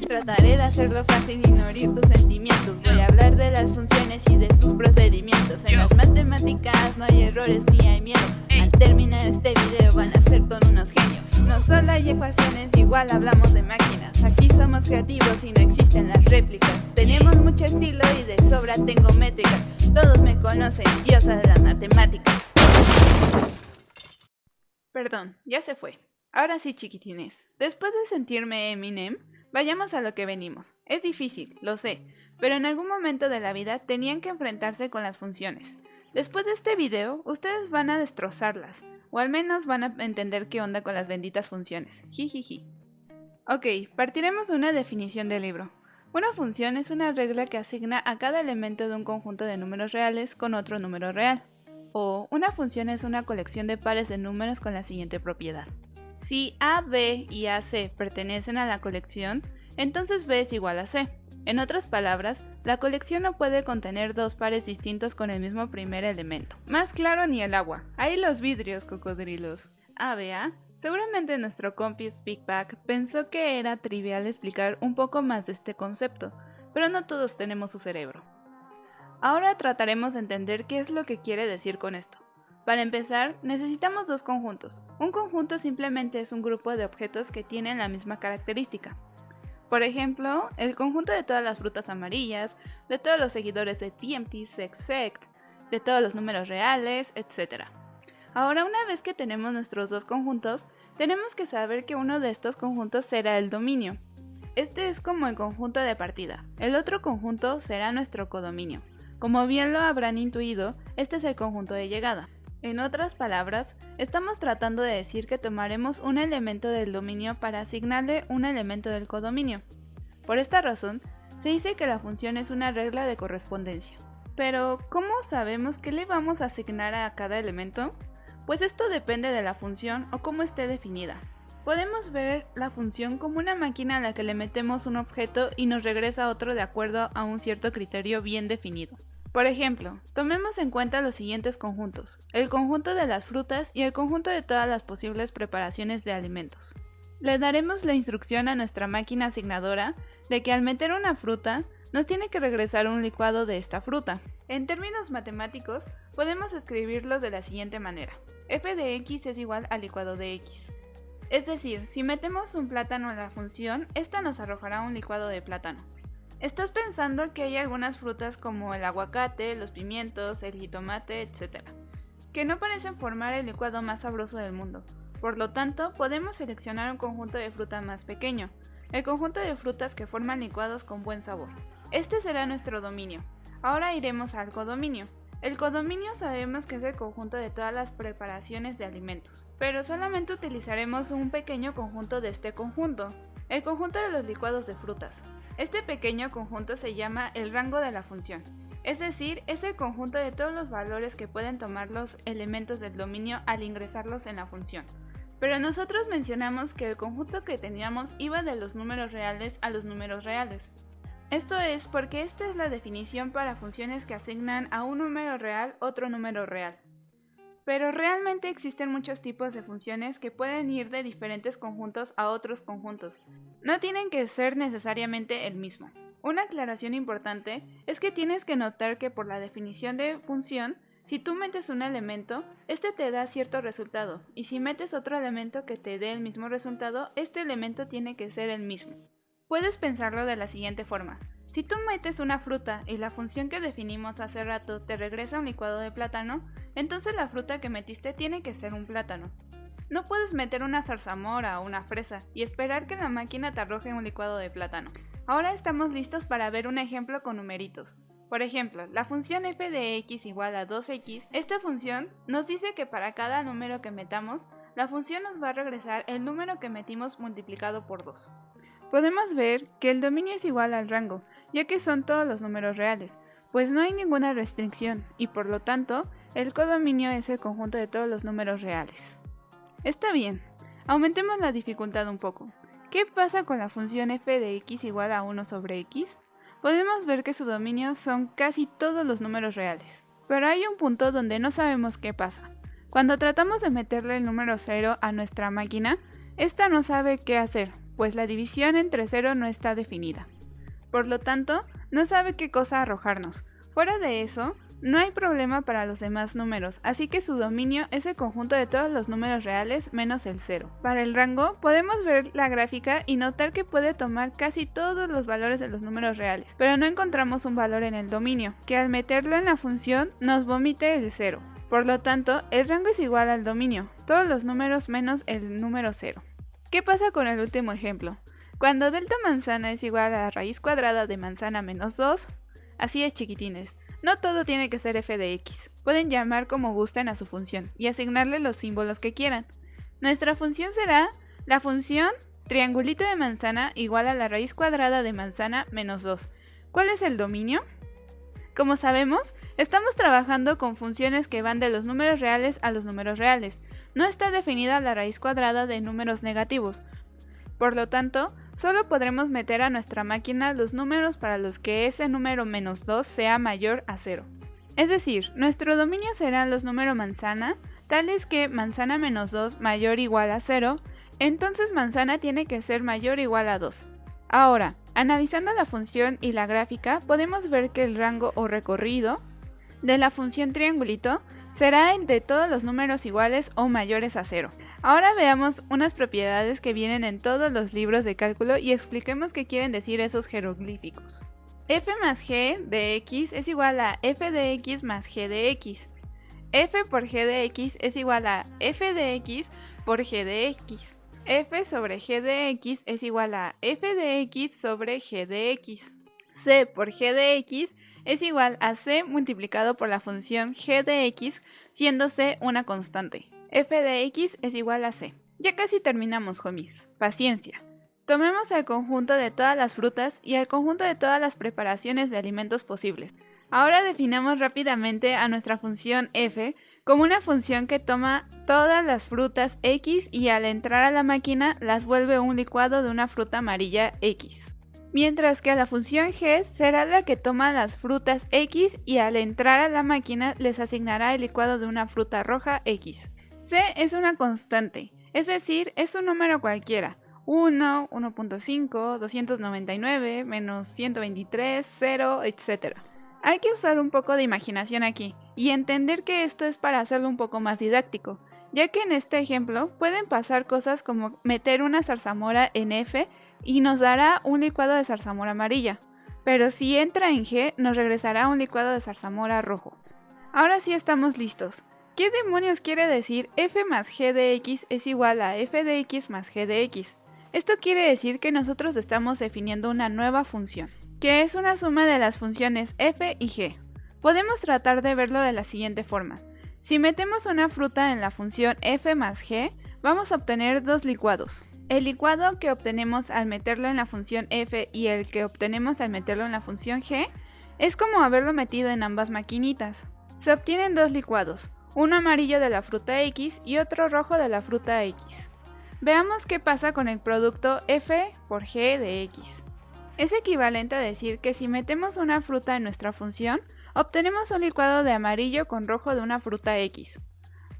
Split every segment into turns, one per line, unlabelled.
Trataré de hacerlo fácil y no herir tus sentimientos. Voy a hablar de las funciones y de sus procedimientos. En las matemáticas no hay errores ni hay miedo. Al terminar este video van a ser con unos genios. No solo hay ecuaciones, igual hablamos de máquinas. Aquí somos creativos y no existen las réplicas. Tenemos mucho estilo y de sobra tengo métricas. Todos me conocen, diosa de las matemáticas. Perdón, ya se fue. Ahora sí, chiquitines. Después de sentirme Eminem, vayamos a lo que venimos. Es difícil, lo sé, pero en algún momento de la vida tenían que enfrentarse con las funciones. Después de este video, ustedes van a destrozarlas, o al menos van a entender qué onda con las benditas funciones. Jijiji. Ok, partiremos de una definición del libro. Una función es una regla que asigna a cada elemento de un conjunto de números reales con otro número real. O una función es una colección de pares de números con la siguiente propiedad. Si A, B y AC pertenecen a la colección, entonces B es igual a C. En otras palabras, la colección no puede contener dos pares distintos con el mismo primer elemento. Más claro ni el agua. Ahí los vidrios, cocodrilos. ABA. Seguramente nuestro compi Speakback pensó que era trivial explicar un poco más de este concepto, pero no todos tenemos su cerebro. Ahora trataremos de entender qué es lo que quiere decir con esto. Para empezar, necesitamos dos conjuntos. Un conjunto simplemente es un grupo de objetos que tienen la misma característica. Por ejemplo, el conjunto de todas las frutas amarillas, de todos los seguidores de TMT, Sect, de todos los números reales, etc. Ahora, una vez que tenemos nuestros dos conjuntos, tenemos que saber que uno de estos conjuntos será el dominio. Este es como el conjunto de partida. El otro conjunto será nuestro codominio. Como bien lo habrán intuido, este es el conjunto de llegada. En otras palabras, estamos tratando de decir que tomaremos un elemento del dominio para asignarle un elemento del codominio. Por esta razón, se dice que la función es una regla de correspondencia. Pero, ¿cómo sabemos qué le vamos a asignar a cada elemento? Pues esto depende de la función o cómo esté definida. Podemos ver la función como una máquina a la que le metemos un objeto y nos regresa otro de acuerdo a un cierto criterio bien definido. Por ejemplo, tomemos en cuenta los siguientes conjuntos: el conjunto de las frutas y el conjunto de todas las posibles preparaciones de alimentos. Le daremos la instrucción a nuestra máquina asignadora de que al meter una fruta, nos tiene que regresar un licuado de esta fruta. En términos matemáticos, podemos escribirlos de la siguiente manera: f de x es igual al licuado de x. Es decir, si metemos un plátano en la función, esta nos arrojará un licuado de plátano. Estás pensando que hay algunas frutas como el aguacate, los pimientos, el jitomate, etc., que no parecen formar el licuado más sabroso del mundo. Por lo tanto, podemos seleccionar un conjunto de fruta más pequeño, el conjunto de frutas que forman licuados con buen sabor. Este será nuestro dominio. Ahora iremos al codominio. El codominio sabemos que es el conjunto de todas las preparaciones de alimentos, pero solamente utilizaremos un pequeño conjunto de este conjunto, el conjunto de los licuados de frutas. Este pequeño conjunto se llama el rango de la función, es decir, es el conjunto de todos los valores que pueden tomar los elementos del dominio al ingresarlos en la función. Pero nosotros mencionamos que el conjunto que teníamos iba de los números reales a los números reales. Esto es porque esta es la definición para funciones que asignan a un número real otro número real. Pero realmente existen muchos tipos de funciones que pueden ir de diferentes conjuntos a otros conjuntos. No tienen que ser necesariamente el mismo. Una aclaración importante es que tienes que notar que por la definición de función, si tú metes un elemento, este te da cierto resultado, y si metes otro elemento que te dé el mismo resultado, este elemento tiene que ser el mismo. Puedes pensarlo de la siguiente forma: si tú metes una fruta y la función que definimos hace rato te regresa un licuado de plátano, entonces la fruta que metiste tiene que ser un plátano. No puedes meter una zarzamora o una fresa y esperar que la máquina te arroje un licuado de plátano. Ahora estamos listos para ver un ejemplo con numeritos. Por ejemplo, la función f de x igual a 2x, esta función nos dice que para cada número que metamos, la función nos va a regresar el número que metimos multiplicado por 2. Podemos ver que el dominio es igual al rango, ya que son todos los números reales, pues no hay ninguna restricción, y por lo tanto, el codominio es el conjunto de todos los números reales. Está bien, aumentemos la dificultad un poco. ¿Qué pasa con la función f de x igual a 1 sobre x? Podemos ver que su dominio son casi todos los números reales, pero hay un punto donde no sabemos qué pasa. Cuando tratamos de meterle el número 0 a nuestra máquina, esta no sabe qué hacer, pues la división entre 0 no está definida. Por lo tanto, no sabe qué cosa arrojarnos. Fuera de eso, no hay problema para los demás números, así que su dominio es el conjunto de todos los números reales menos el 0. Para el rango, podemos ver la gráfica y notar que puede tomar casi todos los valores de los números reales, pero no encontramos un valor en el dominio, que al meterlo en la función nos vomite el 0. Por lo tanto, el rango es igual al dominio, todos los números menos el número 0. ¿Qué pasa con el último ejemplo? Cuando delta manzana es igual a la raíz cuadrada de manzana menos 2, así es, chiquitines. No todo tiene que ser f de x. Pueden llamar como gusten a su función y asignarle los símbolos que quieran. Nuestra función será la función triangulito de manzana igual a la raíz cuadrada de manzana menos 2. ¿Cuál es el dominio? Como sabemos, estamos trabajando con funciones que van de los números reales a los números reales. No está definida la raíz cuadrada de números negativos. Por lo tanto, solo podremos meter a nuestra máquina los números para los que ese número menos 2 sea mayor a 0. Es decir, nuestro dominio serán los números manzana, tales que manzana menos 2 mayor o igual a 0, entonces manzana tiene que ser mayor o igual a 2. Ahora, analizando la función y la gráfica, podemos ver que el rango o recorrido de la función triangulito será entre todos los números iguales o mayores a 0. Ahora veamos unas propiedades que vienen en todos los libros de cálculo y expliquemos qué quieren decir esos jeroglíficos. F más g de x es igual a f de x más g de x. F por g de x es igual a f de x por g de x. F sobre g de x es igual a f de x sobre g de x. C por g de x es igual a c multiplicado por la función g de x, siendo c una constante. F de x es igual a c. Ya casi terminamos, homies. Paciencia. Tomemos el conjunto de todas las frutas y el conjunto de todas las preparaciones de alimentos posibles. Ahora definamos rápidamente a nuestra función f como una función que toma todas las frutas x y al entrar a la máquina las vuelve un licuado de una fruta amarilla x. Mientras que a la función g será la que toma las frutas x y al entrar a la máquina les asignará el licuado de una fruta roja x. C es una constante, es decir, es un número cualquiera, 1, 1.5, 299, menos 123, 0, etc. Hay que usar un poco de imaginación aquí y entender que esto es para hacerlo un poco más didáctico, ya que en este ejemplo pueden pasar cosas como meter una zarzamora en f y nos dará un licuado de zarzamora amarilla, pero si entra en g nos regresará un licuado de zarzamora rojo. Ahora sí estamos listos. ¿Qué demonios quiere decir f más g de x es igual a f de x más g de x? Esto quiere decir que nosotros estamos definiendo una nueva función, que es una suma de las funciones f y g. Podemos tratar de verlo de la siguiente forma. Si metemos una fruta en la función f más g, vamos a obtener dos licuados. El licuado que obtenemos al meterlo en la función f y el que obtenemos al meterlo en la función g es como haberlo metido en ambas maquinitas. Se obtienen dos licuados, uno amarillo de la fruta x y otro rojo de la fruta x. Veamos qué pasa con el producto f por g de x. Es equivalente a decir que si metemos una fruta en nuestra función, obtenemos un licuado de amarillo con rojo de una fruta x.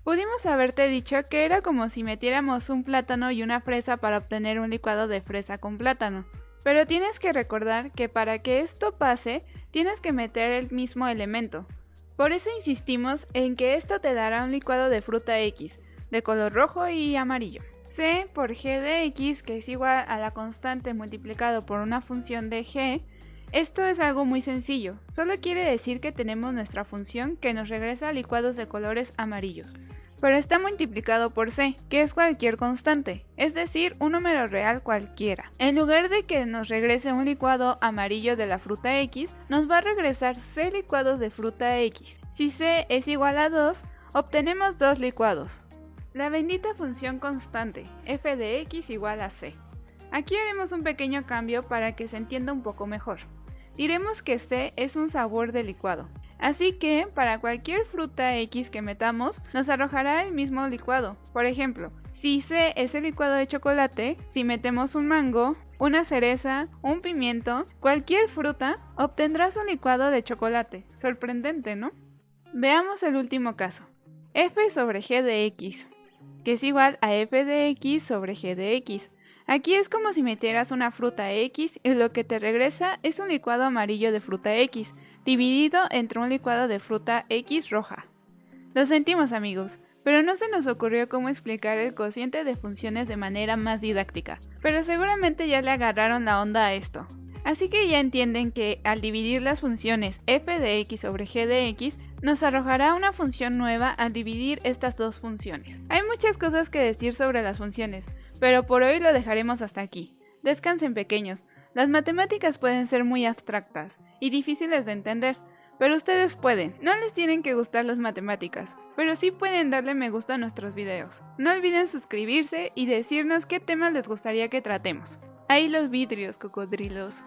Pudimos haberte dicho que era como si metiéramos un plátano y una fresa para obtener un licuado de fresa con plátano. Pero tienes que recordar que para que esto pase, tienes que meter el mismo elemento. Por eso insistimos en que esto te dará un licuado de fruta x, de color rojo y amarillo. C por g de x, que es igual a la constante multiplicado por una función de g, esto es algo muy sencillo, solo quiere decir que tenemos nuestra función que nos regresa licuados de colores amarillos. Pero está multiplicado por c, que es cualquier constante, es decir, un número real cualquiera. En lugar de que nos regrese un licuado amarillo de la fruta x, nos va a regresar c licuados de fruta x. Si c es igual a 2, obtenemos dos licuados. La bendita función constante, f de x igual a c. Aquí haremos un pequeño cambio para que se entienda un poco mejor. Diremos que c es un sabor de licuado. Así que, para cualquier fruta x que metamos, nos arrojará el mismo licuado. Por ejemplo, si c es el licuado de chocolate, si metemos un mango, una cereza, un pimiento, cualquier fruta, obtendrás un licuado de chocolate. Sorprendente, ¿no? Veamos el último caso. f sobre g de x, que es igual a f de x sobre g de x. Aquí es como si metieras una fruta X y lo que te regresa es un licuado amarillo de fruta X, dividido entre un licuado de fruta X roja. Lo sentimos, amigos, pero no se nos ocurrió cómo explicar el cociente de funciones de manera más didáctica, pero seguramente ya le agarraron la onda a esto. Así que ya entienden que al dividir las funciones f de x sobre g de x, nos arrojará una función nueva al dividir estas dos funciones. Hay muchas cosas que decir sobre las funciones, pero por hoy lo dejaremos hasta aquí. Descansen, pequeños. Las matemáticas pueden ser muy abstractas y difíciles de entender, pero ustedes pueden. No les tienen que gustar las matemáticas, pero sí pueden darle me gusta a nuestros videos. No olviden suscribirse y decirnos qué temas les gustaría que tratemos. Ahí los vidrios, cocodrilos.